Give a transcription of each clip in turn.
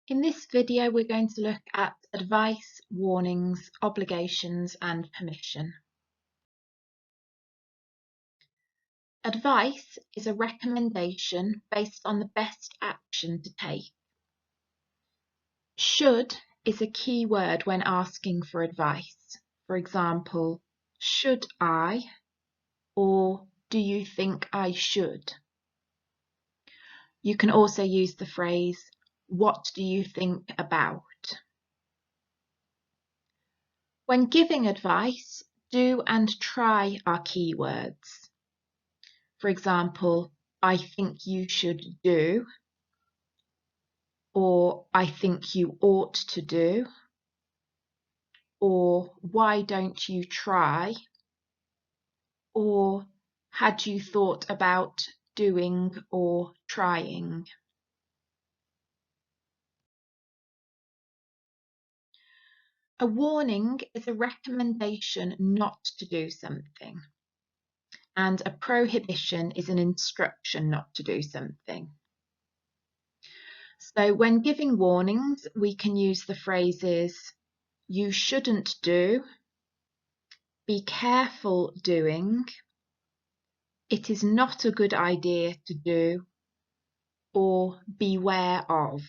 In this video, we're going to look at advice, warnings, obligations, and permission. Advice is a recommendation based on the best action to take. Should is a key word when asking for advice. For example, should I, or do you think I should? You can also use the phrase, what do you think about? When giving advice, do and try are keywords. For example, I think you should do, or I think you ought to do, or why don't you try, or had you thought about doing or trying. A warning is a recommendation not to do something, and a prohibition is an instruction not to do something. So when giving warnings, we can use the phrases, you shouldn't do, be careful doing, it is not a good idea to do, or beware of.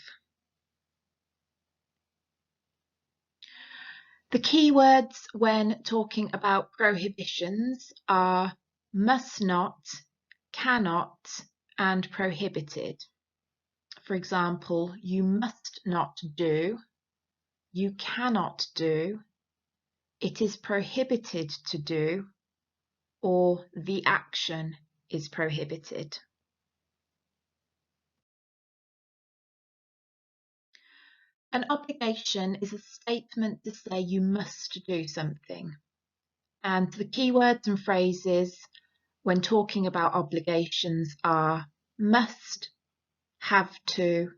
The keywords when talking about prohibitions are must not, cannot, and prohibited. For example, you must not do, you cannot do, it is prohibited to do, or the action is prohibited. An obligation is a statement to say you must do something. And the keywords and phrases when talking about obligations are must, have to,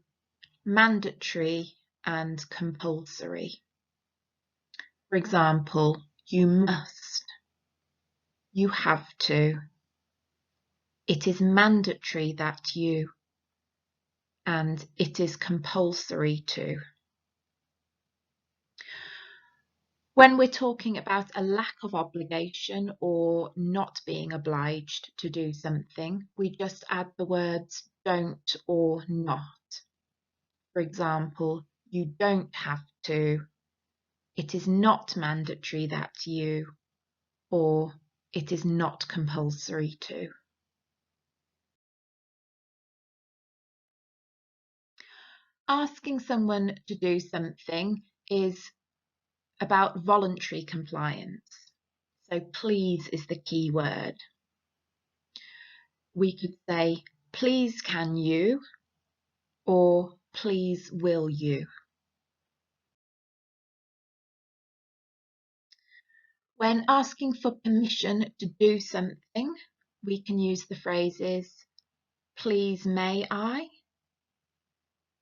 mandatory, and compulsory. For example, you must, you have to, it is mandatory that you, and it is compulsory to. When we're talking about a lack of obligation or not being obliged to do something, we just add the words don't or not. For example, you don't have to, it is not mandatory that you, or it is not compulsory to. Asking someone to do something is about voluntary compliance. So please is the key word. We could say, please can you, or please will you. When asking for permission to do something, we can use the phrases, please may I,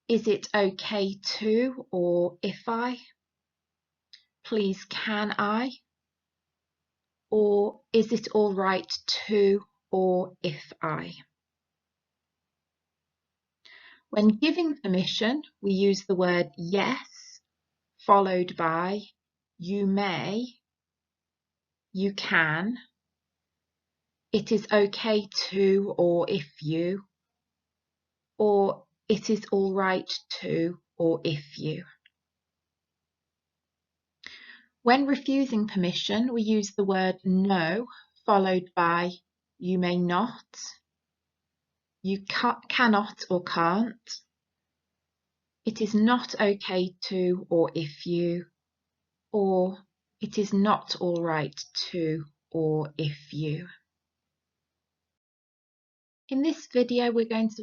is it okay to, or if I, please can I, or is it all right to, or if I. When giving permission, we use the word yes, followed by you may, you can, it is okay to, or if you, or it is all right to, or if you. When refusing permission, we use the word no, followed by you may not, you cannot or can't, it is not okay to, or if you, or it is not all right to, or if you. In this video, we're going to